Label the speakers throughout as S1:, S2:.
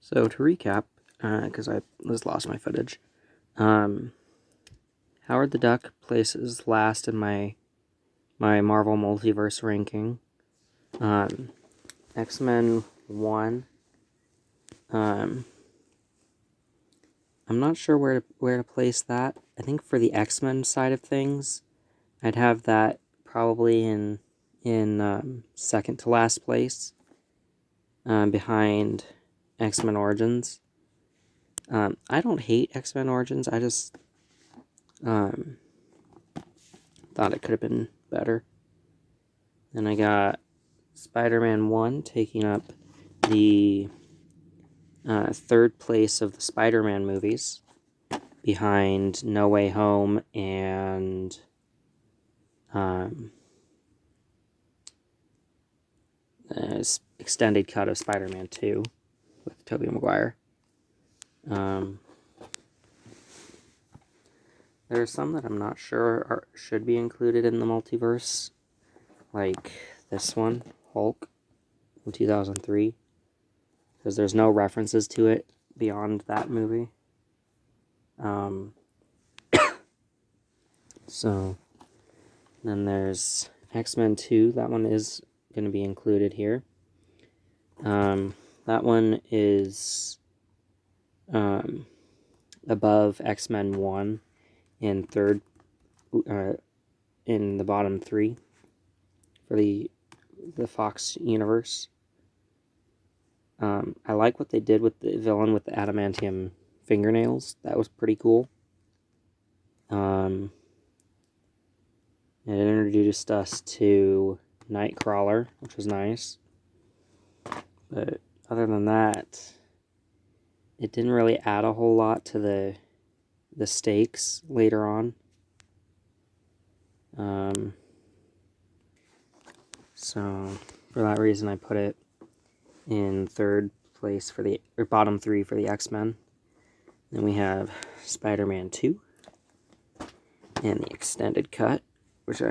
S1: So to recap, because I just lost my footage, Howard the Duck places last in my Marvel Multiverse ranking. X-Men 1. I'm not sure where to place that. I think for the X-Men side of things, I'd have that probably in second to last place, behind X-Men Origins. I don't hate X-Men Origins. I just thought it could have been better. Then I got Spider-Man 1 taking up the third place of the Spider-Man movies, behind No Way Home and extended cut of Spider-Man 2 with Tobey Maguire. There are some that I'm not sure should be included in the multiverse, like this one, Hulk, from 2003, because there's no references to it beyond that movie. So, then there's X-Men 2, that one is going to be included here. That one is above X-Men 1 in third, in the bottom 3 for the Fox universe. I like what they did with the villain with the adamantium fingernails. That was pretty cool. It introduced us to Nightcrawler, which was nice. But other than that, it didn't really add a whole lot to the stakes later on. So for that reason, I put it in third place or bottom 3 for the X-Men. Then we have Spider-Man 2 and the extended cut, which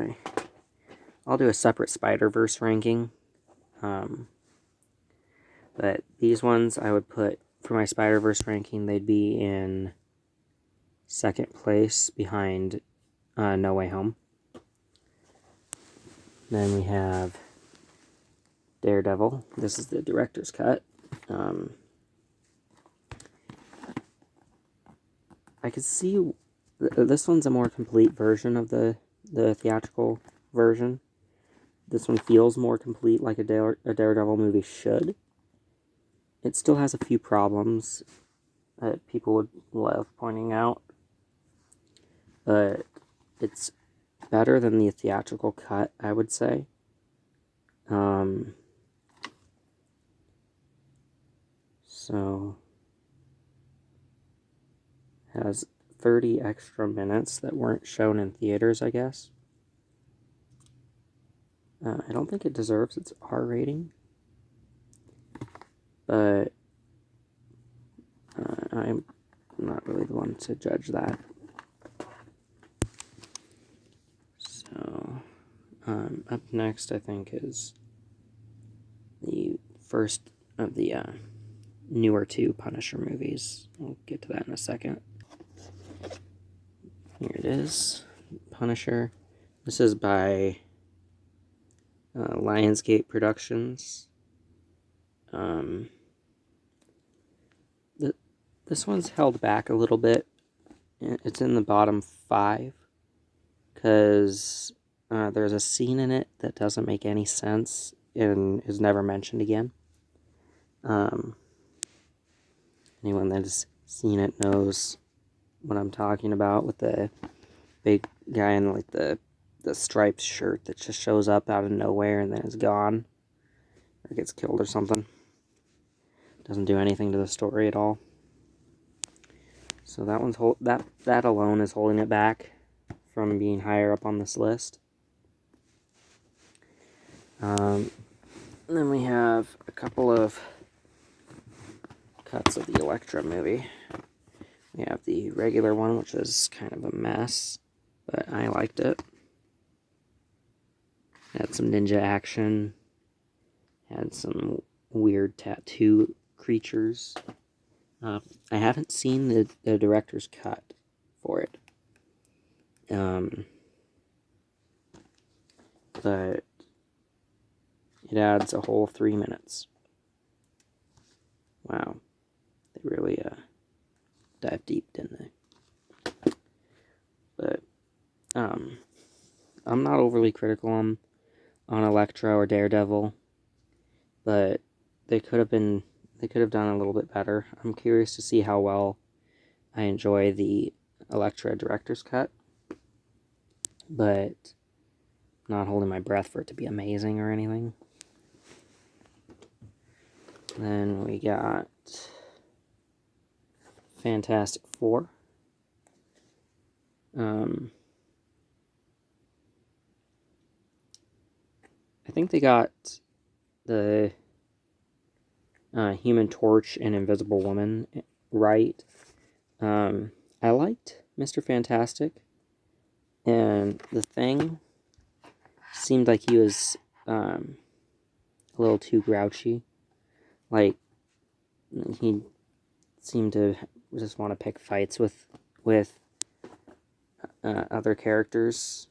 S1: I'll do a separate Spider-Verse ranking. But these ones I would put, for my Spider-Verse ranking, they'd be in second place behind No Way Home. Then we have Daredevil. This is the director's cut. I could see this one's a more complete version of the theatrical version. This one feels more complete, like a Daredevil movie should. It still has a few problems that people would love pointing out, but it's better than the theatrical cut, I would say. So, has 30 extra minutes that weren't shown in theaters, I guess. I don't think it deserves its R rating, but I'm not really the one to judge that. So, up next, I think, is the first of the newer 2 Punisher movies. We'll get to that in a second. Here it is, Punisher. This is by Lionsgate Productions. This one's held back a little bit. It's in the bottom 5 because there's a scene in it that doesn't make any sense and is never mentioned again. Anyone that's seen it knows what I'm talking about, with the big guy in like the striped shirt that just shows up out of nowhere and then is gone or gets killed or something. Doesn't do anything to the story at all. So that one's that alone is holding it back from being higher up on this list. Then we have a couple of cuts of the Elektra movie. We have the regular one, which is kind of a mess, but I liked it. Had some ninja action. Had some weird tattoo creatures. I haven't seen the director's cut for it. But it adds a whole 3 minutes. Wow. They really dive deep, didn't they? But I'm not overly critical on Elektra or Daredevil, but they could have done a little bit better. I'm curious to see how well I enjoy the Elektra director's cut, but not holding my breath for it to be amazing or anything. Then we got Fantastic Four. I think they got the Human Torch and Invisible Woman right. I liked Mr. Fantastic, and the Thing seemed like he was a little too grouchy. Like, he seemed to just want to pick fights with other characters.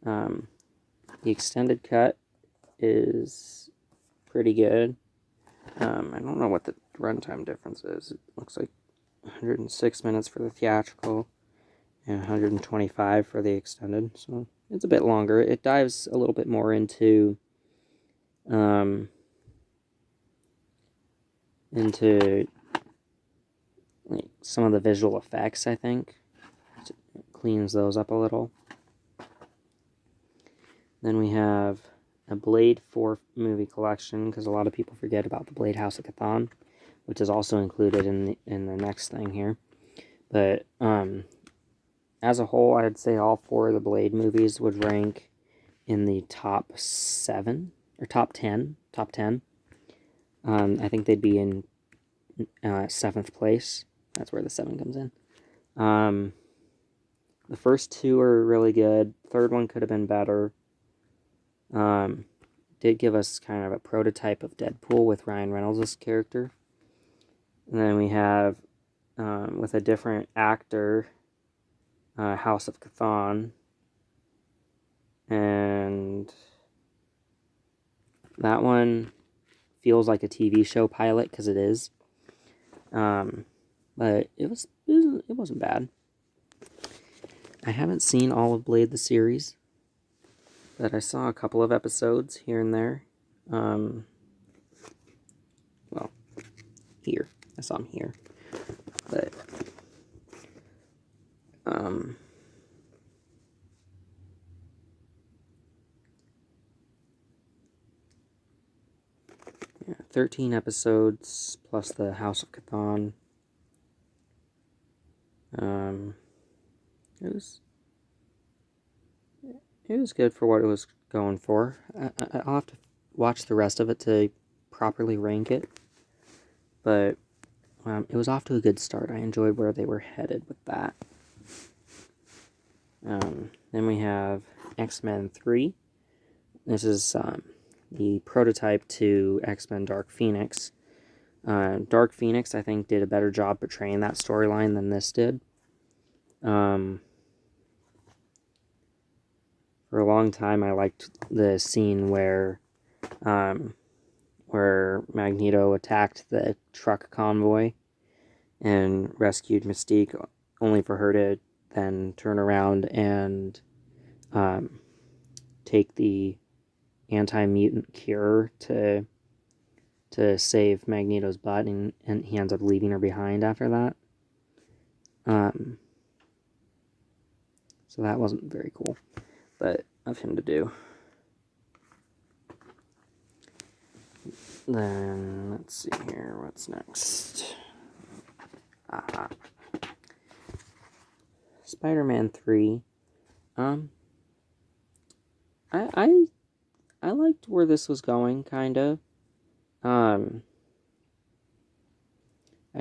S1: The extended cut is pretty good. I don't know what the runtime difference is. It looks like 106 minutes for the theatrical and 125 for the extended, so it's a bit longer. It dives a little bit more into like some of the visual effects, I think. It cleans those up a little. Then we have a Blade 4 movie collection, because a lot of people forget about the Blade House of Chthon, which is also included in the next thing here. But as a whole, I'd say all 4 of the Blade movies would rank in the top 7 or top 10. I think they'd be in 7th place. That's where the 7 comes in. The first 2 are really good. Third one could have been better. Did give us kind of a prototype of Deadpool with Ryan Reynolds' character. And then we have, with a different actor, House of Chthon. And that one feels like a TV show pilot, because it is. But it wasn't bad. I haven't seen all of Blade the series, but I saw a couple of episodes here and there. Well, here. I saw them here. But, yeah, 13 episodes plus the House of Chthon. It was good for what it was going for. I'll have to watch the rest of it to properly rank it. But it was off to a good start. I enjoyed where they were headed with that. Then we have X-Men 3. This is the prototype to X-Men Dark Phoenix. Dark Phoenix, I think, did a better job portraying that storyline than this did. For a long time, I liked the scene where Magneto attacked the truck convoy and rescued Mystique, only for her to then turn around and take the anti-mutant cure to save Magneto's butt, and he ends up leaving her behind after that. So that wasn't very cool, but of him to do. Then, let's see here, what's next? Spider-Man 3. I liked where this was going, kind of. I'd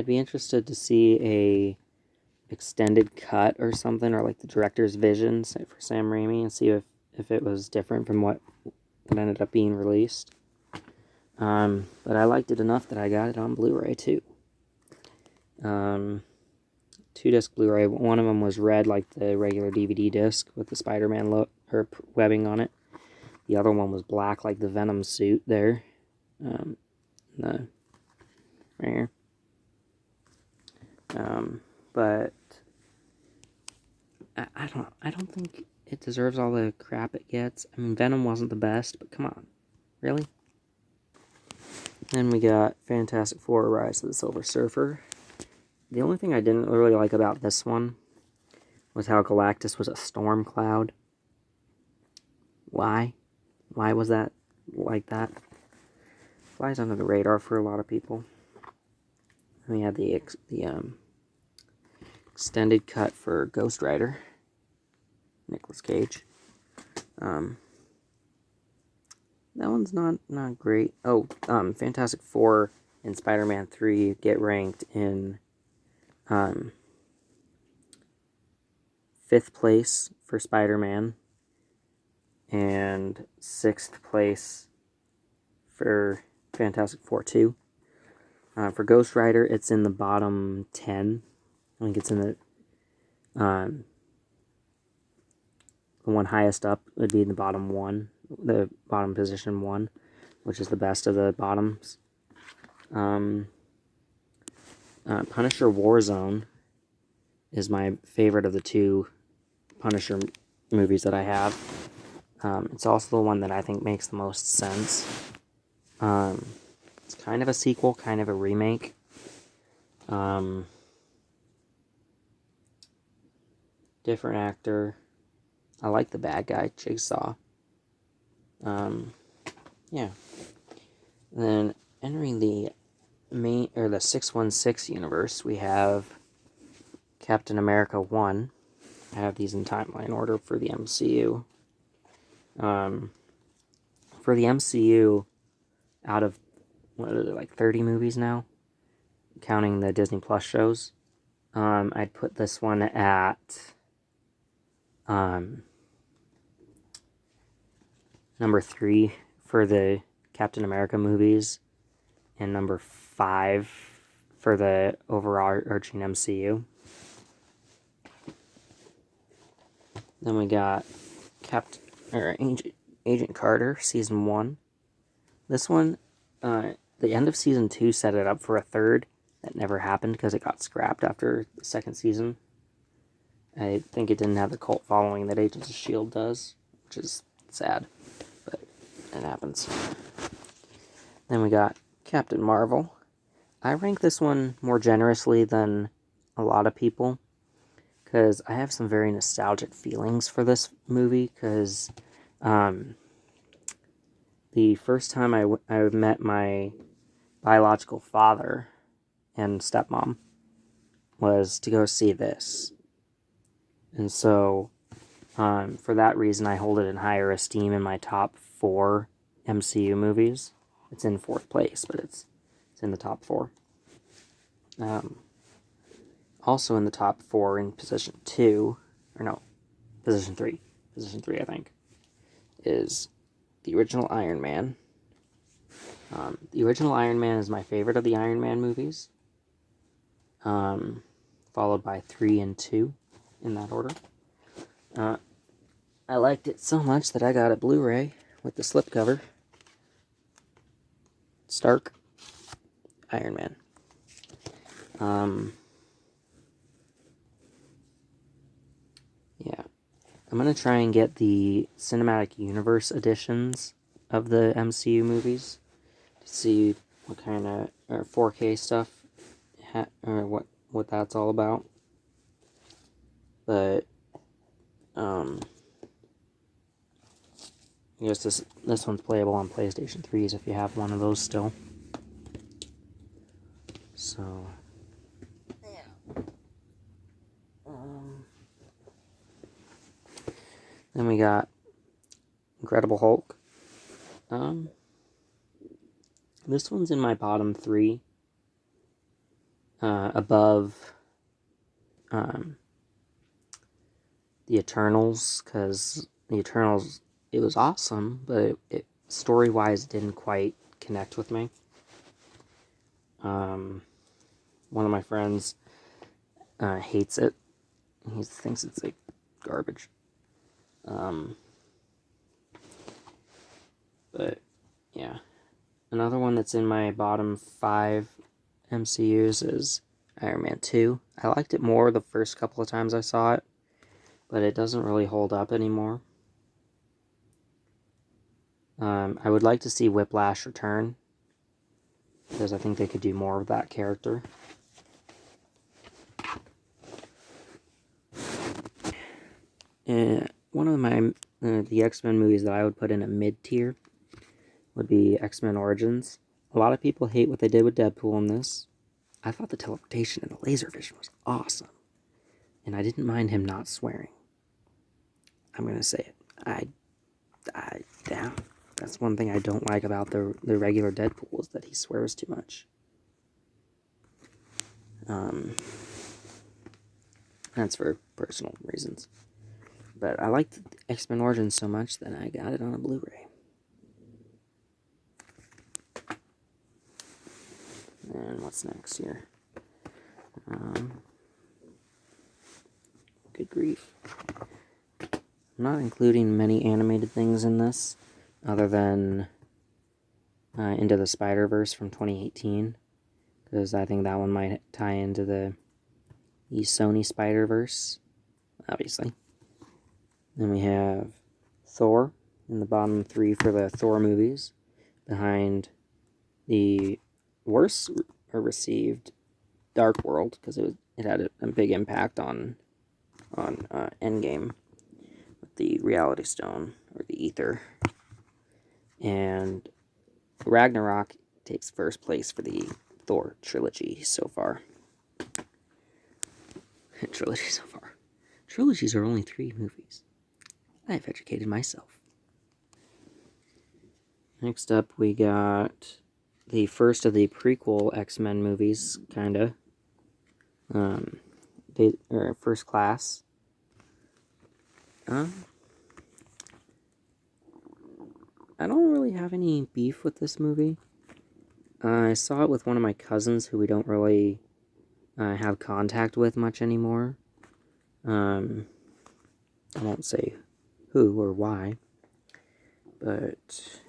S1: be interested to see a extended cut or something, or like the director's vision for Sam Raimi, and see if it was different from what ended up being released. But I liked it enough that I got it on Blu-ray too. 2-disc Blu-ray. One of them was red, like the regular DVD disc with the Spider-Man webbing on it. The other one was black, like the Venom suit there. Right here. But I don't think it deserves all the crap it gets. I mean, Venom wasn't the best, but come on, really? Then we got Fantastic Four: Rise of the Silver Surfer. The only thing I didn't really like about this one was how Galactus was a storm cloud. Why? Why was that like that? Flies under the radar for a lot of people. And we had the extended cut for Ghost Rider, Nicolas Cage. That one's not great. Oh, Fantastic Four and Spider-Man 3 get ranked in 5th place for Spider-Man and 6th place for Fantastic Four 2. For Ghost Rider, it's in the bottom 10. I think it's in the one highest up would be in the bottom 1, the bottom position 1, which is the best of the bottoms. Punisher Warzone is my favorite of the 2 Punisher movies that I have. It's also the one that I think makes the most sense. It's kind of a sequel, kind of a remake. Different actor. I like the bad guy, Jigsaw. Yeah. And then entering the the 616 universe, we have Captain America 1. I have these in timeline order for the MCU. For the MCU, out of, what are there, like 30 movies now? Counting the Disney Plus shows. I'd put this one at number 3 for the Captain America movies, and number 5 for the overarching MCU. Then we got Agent Carter, Season 1. This one, the end of Season 2 set it up for a third. That never happened because it got scrapped after the 2nd season. I think it didn't have the cult following that Agents of S.H.I.E.L.D. does, which is sad, but it happens. Then we got Captain Marvel. I rank this one more generously than a lot of people, because I have some very nostalgic feelings for this movie, because the first time I met my biological father and stepmom was to go see this. And so, for that reason, I hold it in higher esteem in my top 4 MCU movies. It's in 4th place, but it's in the top 4. Also in the top 4 in position 3, I think, is the original Iron Man. The original Iron Man is my favorite of the Iron Man movies, followed by 3 and 2 in that order. I liked it so much that I got a Blu-ray with the slipcover. Stark, Iron Man. Yeah. I'm going to try and get the Cinematic Universe editions of the MCU movies to see what kind of 4K stuff or what that's all about. But I guess this one's playable on PlayStation 3s if you have one of those still. So yeah. Then we got Incredible Hulk. This one's in my bottom 3, above the Eternals, because the Eternals, it was awesome, but it story-wise didn't quite connect with me. One of my friends hates it. He thinks it's like garbage. But yeah, another one that's in my bottom 5 MCUs is Iron Man 2. I liked it more the first couple of times I saw it, but it doesn't really hold up anymore. I would like to see Whiplash return, because I think they could do more of that character. One of my the X-Men movies that I would put in a mid-tier would be X-Men Origins. A lot of people hate what they did with Deadpool in this. I thought the teleportation and the laser vision was awesome, and I didn't mind him not swearing. I'm gonna say it. Yeah, that's one thing I don't like about the regular Deadpool, is that he swears too much. That's for personal reasons. But I liked X-Men Origins so much that I got it on a Blu-ray. And what's next here? Good grief. I'm not including many animated things in this, other than Into the Spider-Verse from 2018, because I think that one might tie into the Sony Spider-Verse, obviously. Then we have Thor in the bottom 3 for the Thor movies, behind the worst received Dark World, because it had a big impact on Endgame with the Reality Stone, or the Ether. And Ragnarok takes first place for the Thor trilogy so far. Trilogies are only 3 movies. I've educated myself. Next up, we got the first of the prequel X-Men movies, kinda. First Class. I don't really have any beef with this movie. I saw it with one of my cousins who we don't really have contact with much anymore. I won't say who or why, but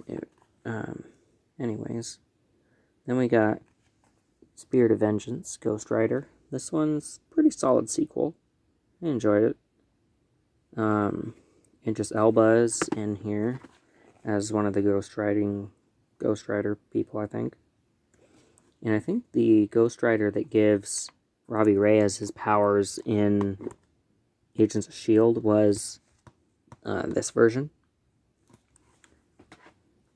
S1: anyways. Then we got Spirit of Vengeance, Ghost Rider. This one's a pretty solid sequel. I enjoyed it. Idris Elba is in here as one of the Ghost Rider people, I think. And I think the Ghost Rider that gives Robbie Reyes his powers in Agents of S.H.I.E.L.D. was this version.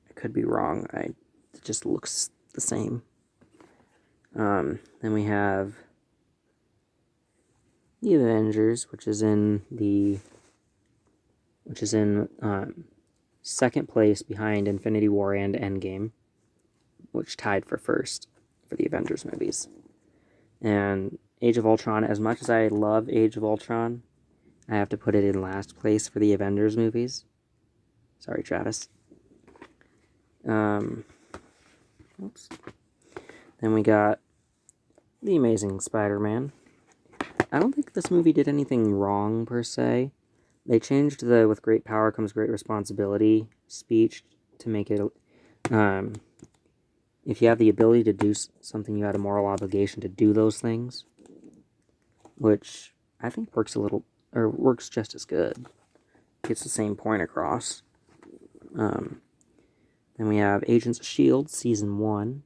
S1: I could be wrong. It just looks the same. Then we have the Avengers, which is in second place behind Infinity War and Endgame, which tied for first for the Avengers movies. And Age of Ultron, as much as I love Age of Ultron, I have to put it in last place for the Avengers movies. Sorry, Travis. Oops. Then we got The Amazing Spider-Man. I don't think this movie did anything wrong, per se. They changed the "with great power comes great responsibility" speech to make it, if you have the ability to do something, you had a moral obligation to do those things, which I think works just as good. Gets the same point across. Then we have Agents of S.H.I.E.L.D. Season 1.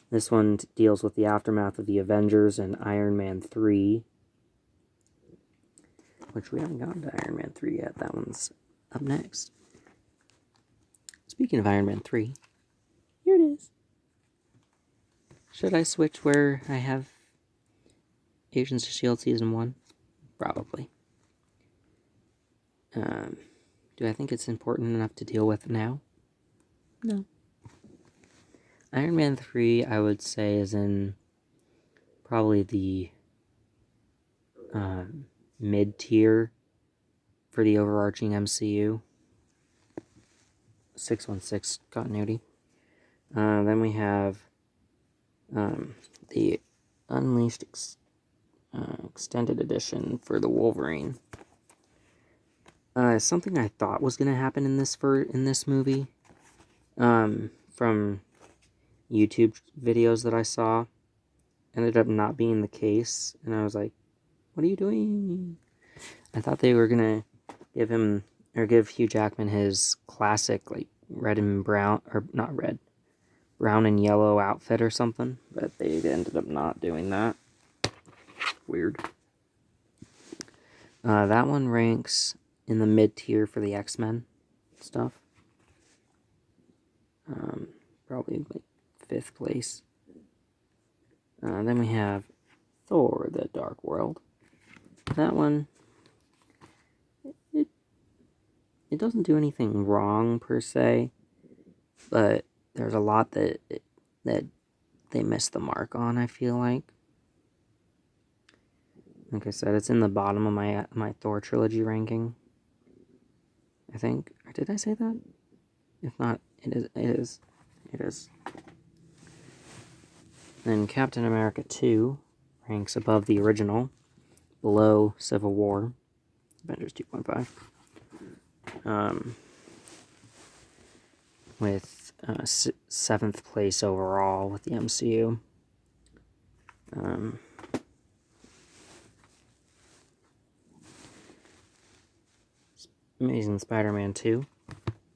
S1: This one deals with the aftermath of the Avengers and Iron Man 3. Which we haven't gotten to Iron Man 3 yet. That one's up next. Speaking of Iron Man 3, here it is. Should I switch where I have Agents of S.H.I.E.L.D. Season 1? Probably. Do I think it's important enough to deal with now? No. Iron Man 3, I would say, is in probably the mid-tier for the overarching MCU. 616 continuity. Then we have the Unleashed Extended Edition for the Wolverine. Something I thought was gonna happen in this movie, from YouTube videos that I saw, ended up not being the case, and I was like, "What are you doing?" I thought they were gonna give Hugh Jackman his classic like red and brown, or not red, brown and yellow outfit or something, but they ended up not doing that. Weird. That one ranks in the mid-tier for the X-Men stuff. Probably like 5th place. Then we have Thor: The Dark World. That one, it doesn't do anything wrong per se, but there's a lot that they missed the mark on, I feel like. Like I said, it's in the bottom of my Thor trilogy ranking, I think. Or did I say that? If not, it is. Then Captain America 2 ranks above the original, below Civil War, Avengers 2.5. With 7th place overall with the MCU. Amazing Spider-Man 2.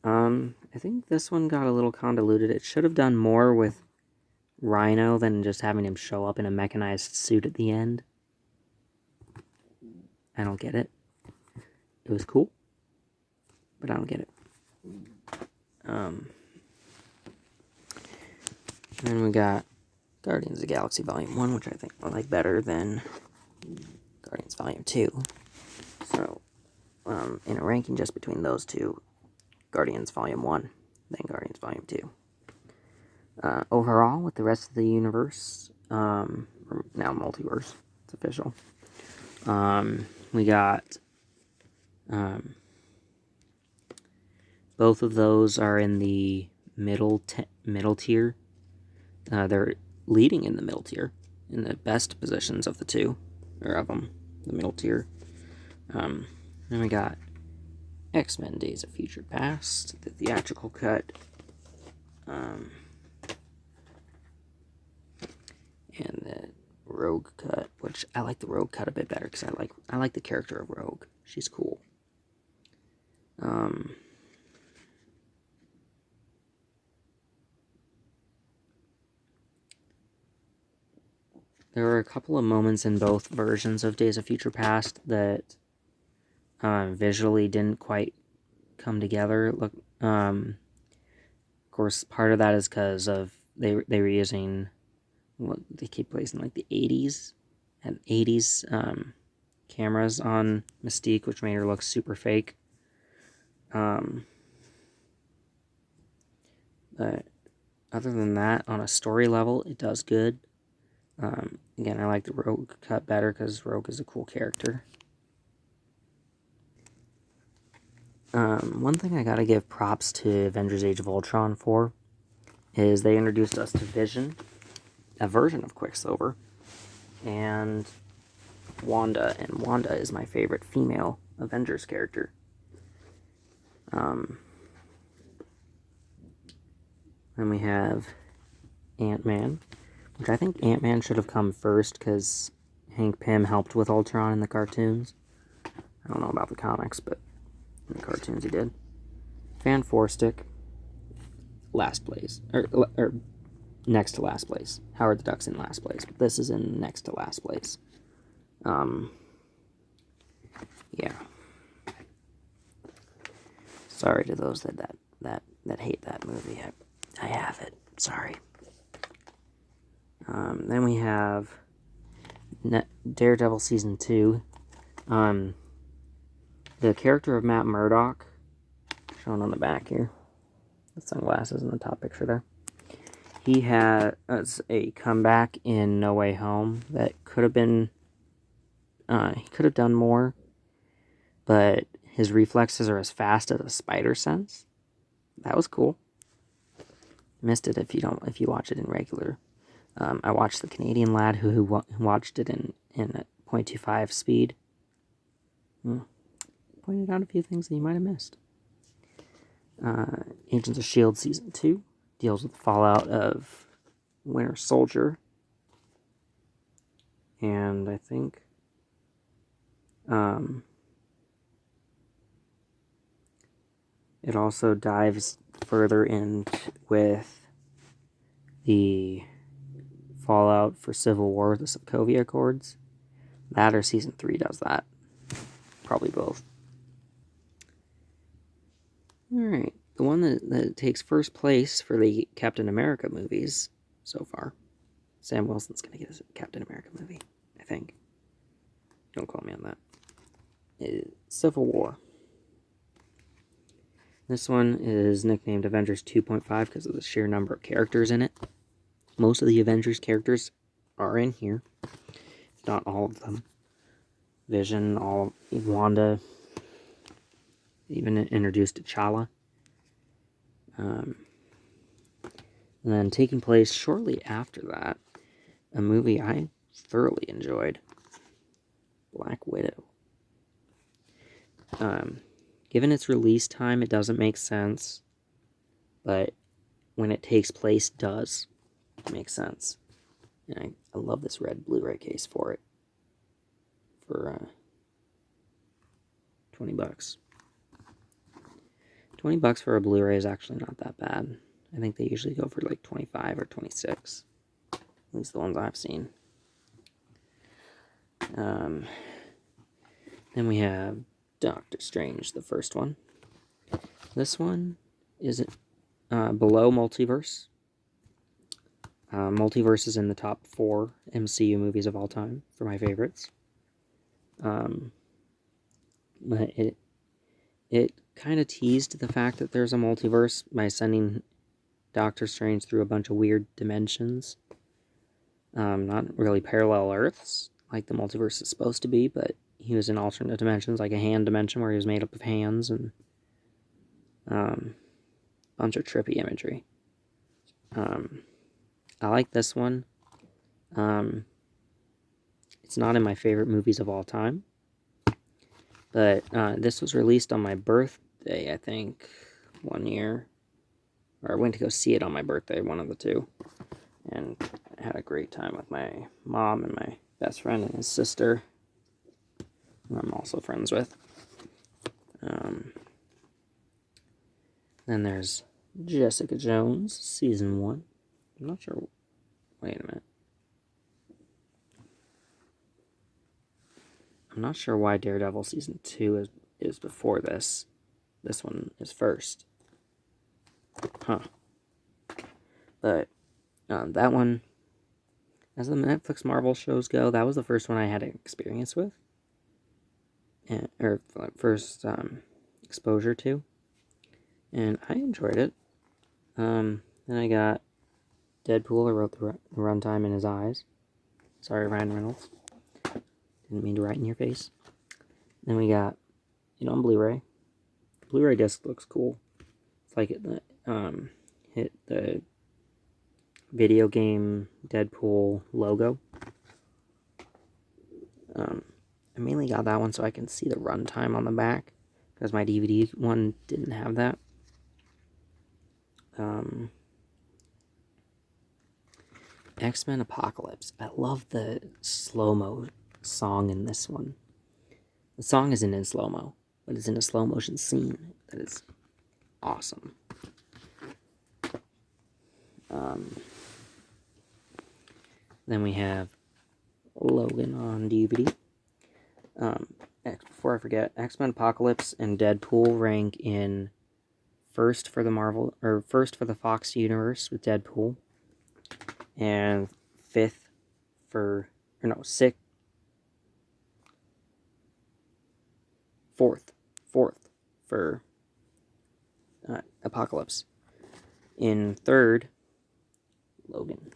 S1: I think this one got a little convoluted. It should have done more with Rhino than just having him show up in a mechanized suit at the end. I don't get it. It was cool, but I don't get it. Then we got Guardians of the Galaxy Volume 1, which I think I like better than Guardians Volume 2. So, in a ranking just between those two, Guardians Volume 1, then Guardians Volume 2. Overall, with the rest of the universe, now Multiverse, it's official, we got, both of those are in the middle tier. They're leading in the middle tier, in the best positions of the two, or of them, the middle tier. Then we got X-Men Days of Future Past, the theatrical cut, and the Rogue cut, which I like the Rogue cut a bit better because I like the character of Rogue. She's cool. There were a couple of moments in both versions of Days of Future Past that visually didn't quite come together. Look, of course, part of that is because of they were using what they keep placing like the 80s and 80s cameras on Mystique, which made her look super fake. But other than that, on a story level, it does good. Again, I like the Rogue cut better because Rogue is a cool character. One thing I gotta give props to Avengers Age of Ultron for is they introduced us to Vision, a version of Quicksilver, and Wanda, and Wanda is my favorite female Avengers character. Then we have Ant-Man, which I think Ant-Man should have come first because Hank Pym helped with Ultron in the cartoons. I don't know about the comics, but in the cartoons he did. Fan Four Stick, last place, or next to last place. Howard the Duck's in last place, but this is in next to last place. Yeah. Sorry to those that hate that movie. I have it. Sorry. Then we have Daredevil Season 2. The character of Matt Murdock, shown on the back here, the sunglasses in the top picture there. He has a comeback in No Way Home that could have been, he could have done more, but his reflexes are as fast as a spider sense. That was cool. Missed it if you watch it in regular I watched the Canadian lad who watched it in 0.25 speed. Pointed out a few things that you might have missed. Agents of S.H.I.E.L.D. Season 2 deals with the fallout of Winter Soldier. And I think it also dives further in with the fallout for Civil War, the Sokovia Accords. That or Season 3 does that. Probably both. Alright, the one that takes first place for the Captain America movies so far. Sam Wilson's going to get a Captain America movie, I think. Don't quote me on that. Is Civil War. This one is nicknamed Avengers 2.5 because of the sheer number of characters in it. Most of the Avengers characters are in here. Not all of them. Vision, Wanda, even introduced T'Challa. And then taking place shortly after that, a movie I thoroughly enjoyed, Black Widow. Given its release time, it doesn't make sense, but when it takes place, it does make sense. And I love this red Blu-ray case for it. For $20. $20 for a Blu-ray is actually not that bad. I think they usually go for like 25 or 26. At least the ones I've seen. Then we have Doctor Strange, the first one. This one is below Multiverse. Multiverse is in the top 4 MCU movies of all time for my favorites. But it kind of teased the fact that there's a multiverse by sending Doctor Strange through a bunch of weird dimensions. Not really parallel Earths, like the multiverse is supposed to be, but he was in alternate dimensions, like a hand dimension where he was made up of hands, and bunch of trippy imagery. I like this one. It's not in my favorite movies of all time, but this was released on my birthday, I think, one year. Or I went to go see it on my birthday, one of the two. And I had a great time with my mom and my best friend and his sister, who I'm also friends with. Then there's Jessica Jones, Season 1. I'm not sure. Wait a minute. I'm not sure why Daredevil Season 2 is before this. This one is first. Huh. But that one, as the Netflix Marvel shows go, that was the first one I had experience with. Or first exposure to. And I enjoyed it. Then I got Deadpool. I wrote the runtime in his eyes. Sorry, Ryan Reynolds. Didn't mean to write in your face. Then we got it on Blu-ray. Blu-ray disc looks cool. It's like it hit the video game Deadpool logo. I mainly got that one so I can see the runtime on the back, because my DVD one didn't have that. X-Men Apocalypse. I love the slow-mo song in this one. The song isn't in slow-mo, but it's in a slow-motion scene that is awesome. Then we have Logan on DVD. Before I forget, X-Men Apocalypse and Deadpool rank in first for the Fox universe with Deadpool, and fourth for Apocalypse. In third, Logan.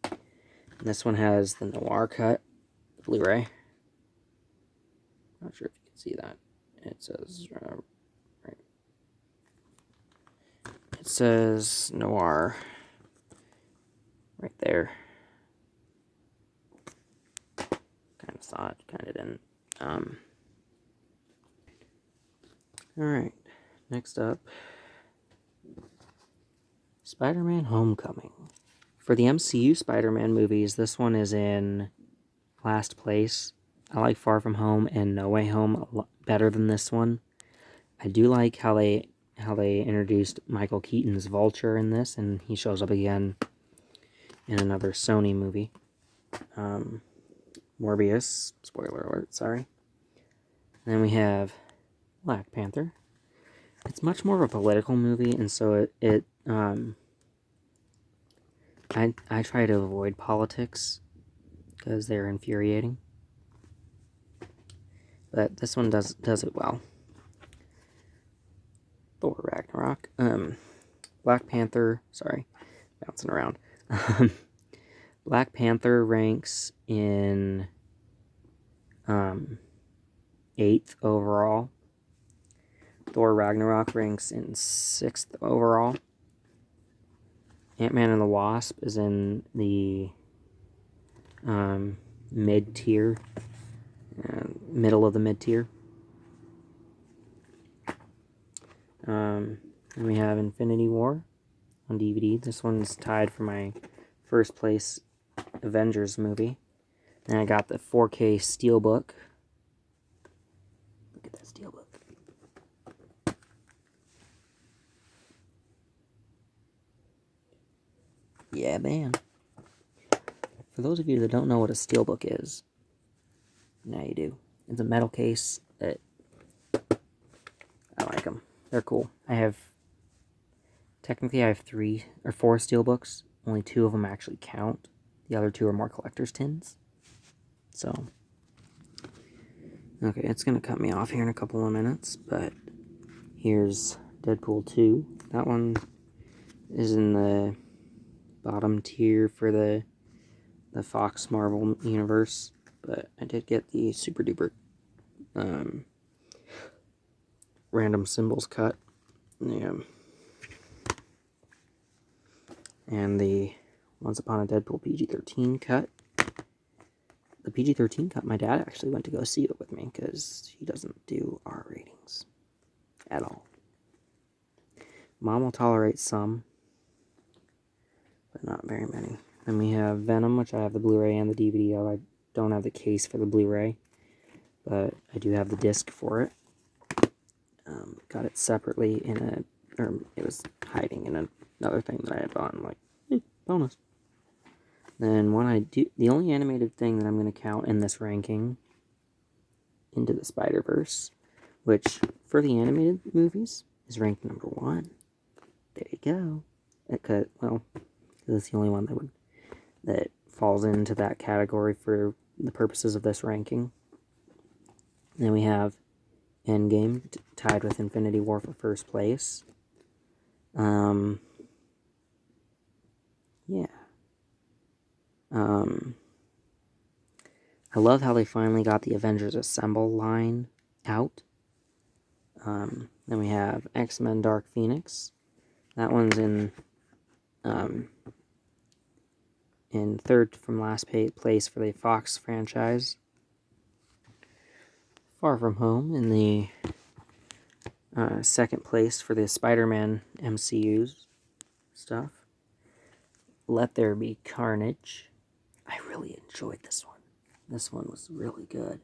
S1: And this one has the noir cut, Blu-ray. Not sure if you can see that. It says right. It says noir right there. of saw it, kind of didn't. Alright, next up, Spider-Man Homecoming. For the MCU Spider-Man movies, this one is in last place. I like Far From Home and No Way Home a lot better than this one. I do like how they introduced Michael Keaton's Vulture in this, and he shows up again in another Sony movie. Morbius, spoiler alert, sorry. And then we have Black Panther. It's much more of a political movie, and so I try to avoid politics because they're infuriating. But this one does it well. Thor Ragnarok. Black Panther, sorry, bouncing around. Black Panther ranks in 8th overall. Thor Ragnarok ranks in 6th overall. Ant-Man and the Wasp is in the mid-tier, middle of the mid-tier. And we have Infinity War on DVD. This one's tied for my first place Avengers movie. And I got the 4K Steelbook. Look at that Steelbook. Yeah, man. For those of you that don't know what a Steelbook is, now you do. It's a metal case that I like them. They're cool. Technically I have 3 or 4 Steelbooks. Only 2 of them actually count. The other 2 are more collector's tins. So, okay, it's going to cut me off here in a couple of minutes, but here's Deadpool 2. That one is in the bottom tier for the Fox Marvel universe, but I did get the super duper random symbols cut. Yeah. And the Once Upon a Deadpool PG-13 cut. The PG-13 cut, my dad actually went to go see it with me because he doesn't do R ratings at all. Mom will tolerate some, but not very many. Then we have Venom, which I have the Blu-ray and the DVD of. I don't have the case for the Blu-ray, but I do have the disc for it. Got it separately or it was hiding in another thing that I had bought. I'm like, hey, bonus. Then the only animated thing that I'm going to count in this ranking, Into the Spider-Verse, which for the animated movies is ranked number 1. There you go. Well, that's the only one that falls into that category for the purposes of this ranking. Then we have Endgame tied with Infinity War for first place. Yeah. I love how they finally got the Avengers Assemble line out. Then we have X-Men Dark Phoenix. That one's in 3rd from last place for the Fox franchise. Far From Home in the 2nd place for the Spider-Man MCU's stuff. Let There Be Carnage. I really enjoyed this one. This one was really good.